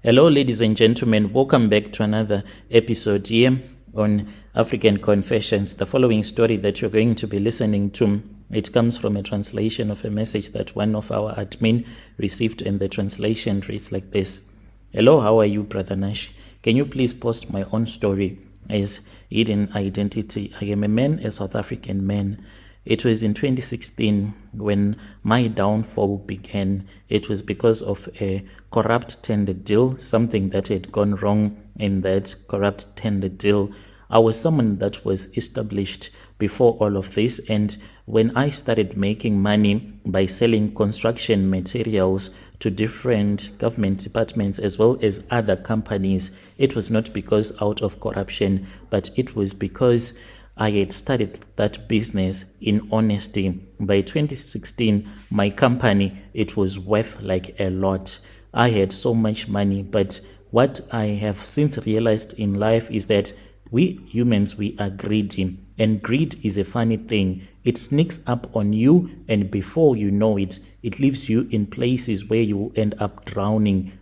Hello, ladies and gentlemen. Welcome back to another episode here on African Confessions. The following story that you're going to be listening to, it comes from a translation of a message that one of our admin received, and the translation reads like this. Hello, how are you, Brother Nash? Can you please post my own story as hidden identity? I am a man, a South African man. It was in 2016 when my downfall began. It was because of a corrupt tender deal, something that had gone wrong in that corrupt tender deal. I was someone that was established before all of this, and when I started making money by selling construction materials to different government departments as well as other companies, it was not because out of corruption, but it was because I had started that business in honesty. By 2016, my company, it was worth like a lot. I had so much money, but what I have since realized in life is that we humans, we are greedy, and greed is a funny thing. It sneaks up on you, and before you know it, it leaves you in places where you will end up drowning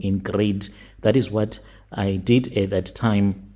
in greed. That is what I did at that time.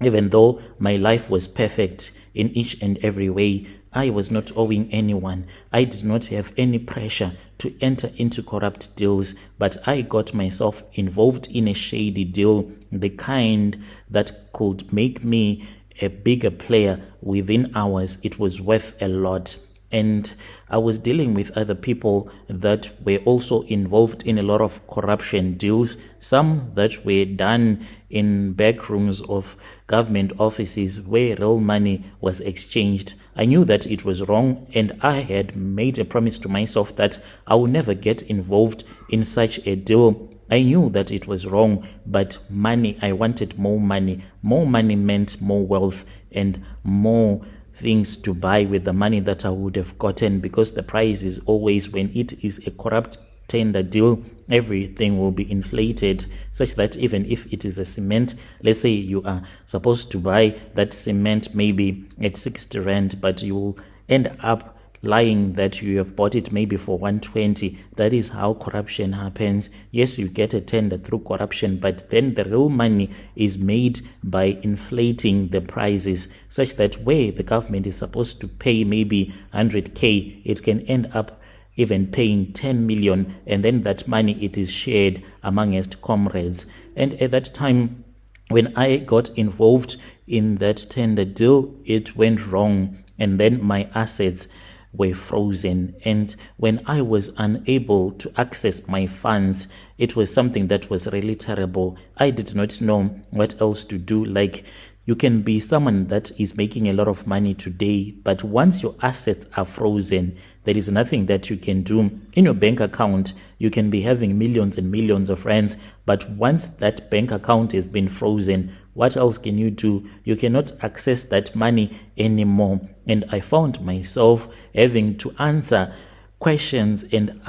Even though my life was perfect in each and every way, I was not owing anyone. I did not have any pressure to enter into corrupt deals, but I got myself involved in a shady deal, the kind that could make me a bigger player within hours. It was worth a lot. And I was dealing with other people that were also involved in a lot of corruption deals, some that were done in back rooms of government offices where real money was exchanged. I knew that it was wrong, and I had made a promise to myself that I would never get involved in such a deal. I knew that it was wrong, but money, I wanted more money. More money meant more wealth and more things to buy with the money that I would have gotten, because the price is always, when it is a corrupt tender deal, everything will be inflated, such that even if it is a cement, let's say you are supposed to buy that cement maybe at 60 rand, but you will end up lying that you have bought it maybe for 120. That is how corruption happens. Yes, you get a tender through corruption, but then the real money is made by inflating the prices, such that where the government is supposed to pay maybe 100k, it can end up even paying 10 million, and then that money, it is shared amongst comrades. And at that time, when I got involved in that tender deal, it went wrong, and then my assets were frozen. And when I was unable to access my funds, it was something that was really terrible. I did not know what else to do. Like, you can be someone that is making a lot of money today, but once your assets are frozen, there is nothing that you can do. In your bank account, you can be having millions and millions of rands, but once that bank account has been frozen, what else can you do? You cannot access that money anymore. And I found myself having to answer questions and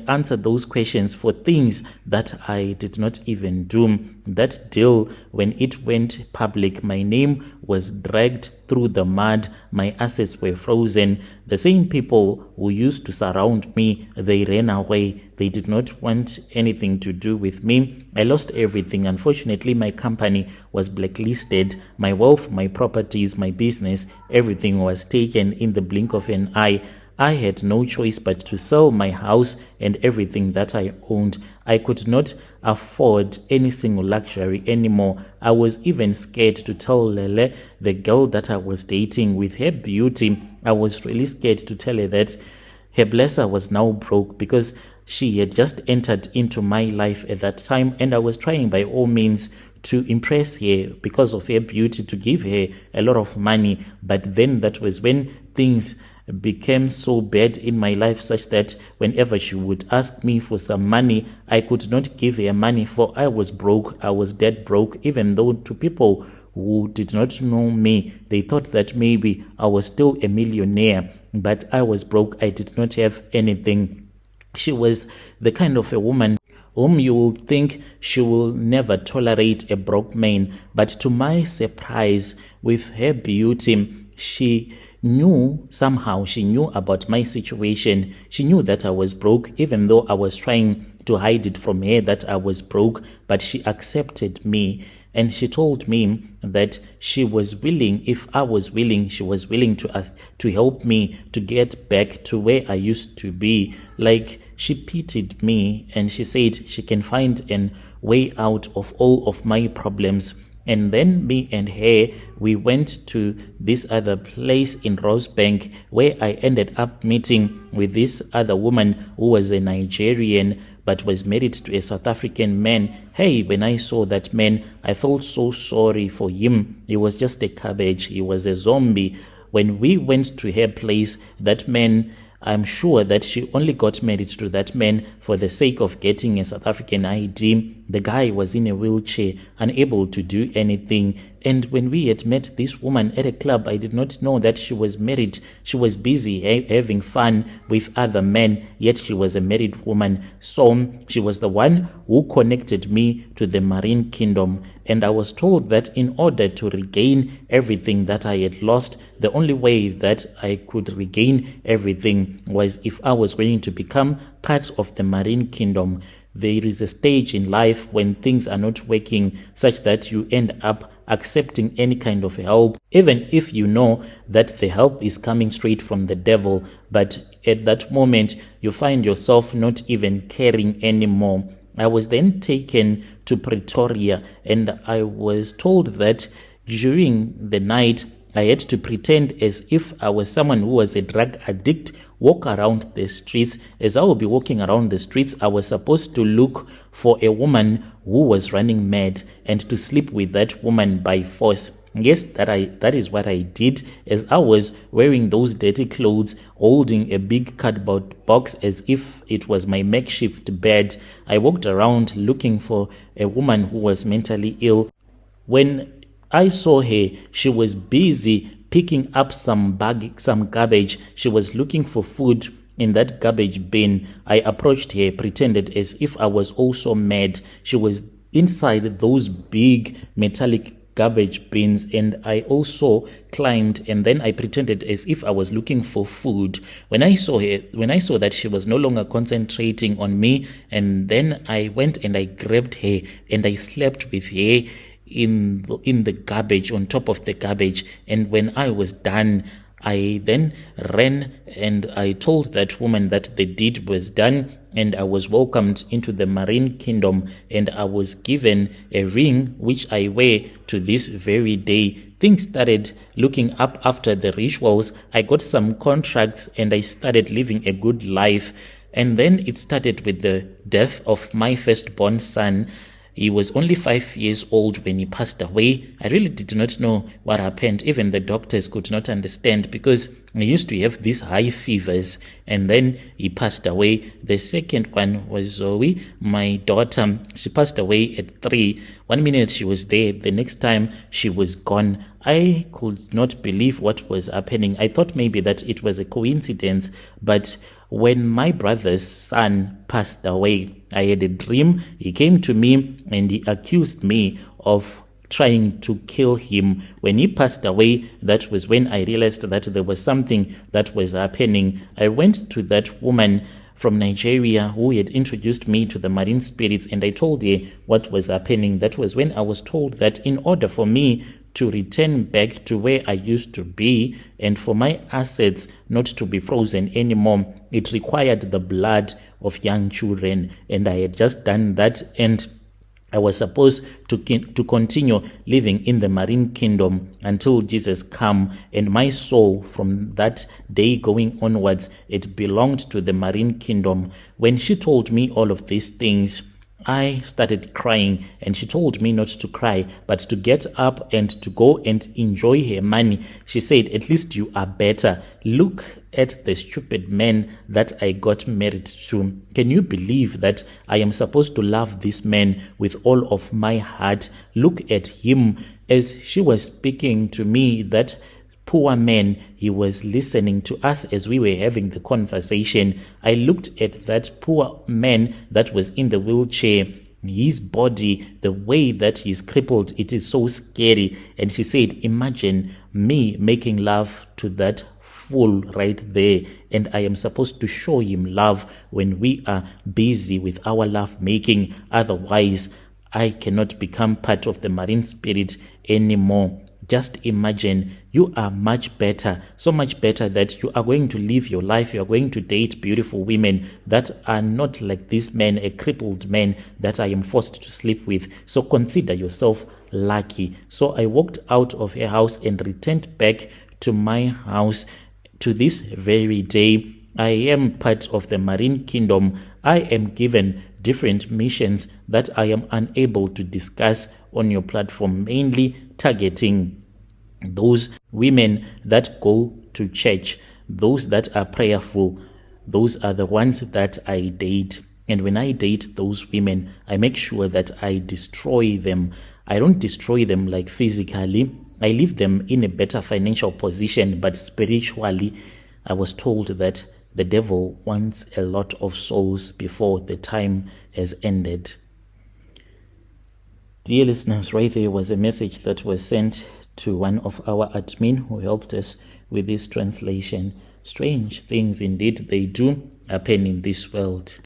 answer those questions for things that I did not even do. That deal, when it went public, my name was dragged through the mud. My assets were frozen. The same people who used to surround me, they ran away. They did not want anything to do with me. I lost everything. Unfortunately, my company was blacklisted. My wealth, my properties, my business, everything was taken in the blink of an eye. I had no choice but to sell my house and everything that I owned. I could not afford any single luxury anymore. I was even scared to tell Lele, the girl that I was dating, with her beauty. I was really scared to tell her that her blesser was now broke, because she had just entered into my life at that time, and I was trying by all means to impress her because of her beauty, to give her a lot of money. But then that was when things became so bad in my life, such that whenever she would ask me for some money, I could not give her money, for I was broke. I was dead broke. Even though to people who did not know me, they thought that maybe I was still a millionaire, but I was broke. I did not have anything. She was the kind of a woman whom you will think she will never tolerate a broke man, but to my surprise, with her beauty, she knew somehow, she knew about my situation. She knew that I was broke, even though I was trying to hide it from her that I was broke, but she accepted me. And she told me that she was willing, if I was willing, she was willing to help me to get back to where I used to be. Like, she pitied me, and she said she can find an way out of all of my problems. And then me and her, we went to this other place in Rosebank, where I ended up meeting with this other woman who was a Nigerian but was married to a South African man. Hey, when I saw that man, I felt so sorry for him. He was just a cabbage. He was a zombie. When we went to her place, that man, I'm sure that she only got married to that man for the sake of getting a South African ID. The guy was in a wheelchair, unable to do anything. And when we had met this woman at a club, I did not know that she was married. She was busy having fun with other men, yet she was a married woman. So she was the one who connected me to the Marine Kingdom. And I was told that in order to regain everything that I had lost, the only way that I could regain everything was if I was going to become part of the Marine Kingdom. There is a stage in life when things are not working such that you end up accepting any kind of help, even if you know that the help is coming straight from the devil. But at that moment, you find yourself not even caring anymore. I was then taken to Pretoria, and I was told that during the night, I had to pretend as if I was someone who was a drug addict, walk around the streets. As I would be walking around the streets, I was supposed to look for a woman who was running mad and to sleep with that woman by force. Yes, that is what I did, as I was wearing those dirty clothes, holding a big cardboard box as if it was my makeshift bed. I walked around looking for a woman who was mentally ill. When I saw her, she was busy picking up some garbage. She was looking for food in that garbage bin. I approached her, pretended as if I was also mad. She was inside those big metallic garbage bins, and I also climbed, and then I pretended as if I was looking for food. When I saw that she was no longer concentrating on me, and then I went and I grabbed her and I slept with her in the garbage, on top of the garbage. And when I was done, I then ran and I told that woman that the deed was done, and I was welcomed into the Marine Kingdom, and I was given a ring which I wear to this very day. Things started looking up after the rituals. I got some contracts and I started living a good life. And then it started with the death of my firstborn son. He was only 5 years old when he passed away. I really did not know what happened. Even the doctors could not understand, because he used to have these high fevers, and then he passed away. The second one was Zoe, my daughter. She passed away at 3. 1 minute she was there, the next time she was gone. I could not believe what was happening. I thought maybe that it was a coincidence, but when my brother's son passed away, I had a dream. He came to me and he accused me of trying to kill him. When he passed away, that was when I realized that there was something that was happening. I went to that woman from Nigeria who had introduced me to the marine spirits, and I told her what was happening. That was when I was told that in order for me to return back to where I used to be, and for my assets not to be frozen anymore, it required the blood of young children. And I had just done that, and I was supposed to continue living in the Marine Kingdom until Jesus come. And my soul, from that day going onwards, it belonged to the Marine Kingdom. When she told me all of these things, I started crying, and she told me not to cry, but to get up and to go and enjoy her money. She said, at least you are better. Look at the stupid man that I got married to. Can you believe that I am supposed to love this man with all of my heart? Look at him. As she was speaking to me, that poor man, he was listening to us as we were having the conversation. I looked at that poor man that was in the wheelchair. His body, the way that he's crippled, it is so scary. And she said, imagine me making love to that fool. fool right there, and I am supposed to show him love when we are busy with our love making. Otherwise, I cannot become part of the marine spirit anymore. Just imagine, you are much better, so much better that you are going to live your life. You are going to date beautiful women that are not like this man, a crippled man that I am forced to sleep with. So consider yourself lucky. So I walked out of her house and returned back to my house. To this very day, I am part of the marine kingdom. I am given different missions that I am unable to discuss on your platform, mainly targeting those women that go to church, those that are prayerful. Those are the ones that I date. And when I date those women, I make sure that I destroy them. I don't destroy them like physically. I leave them in a better financial position, but spiritually, I was told that the devil wants a lot of souls before the time has ended. Dear listeners, right there was a message that was sent to one of our admin who helped us with this translation. Strange things indeed they do happen in this world.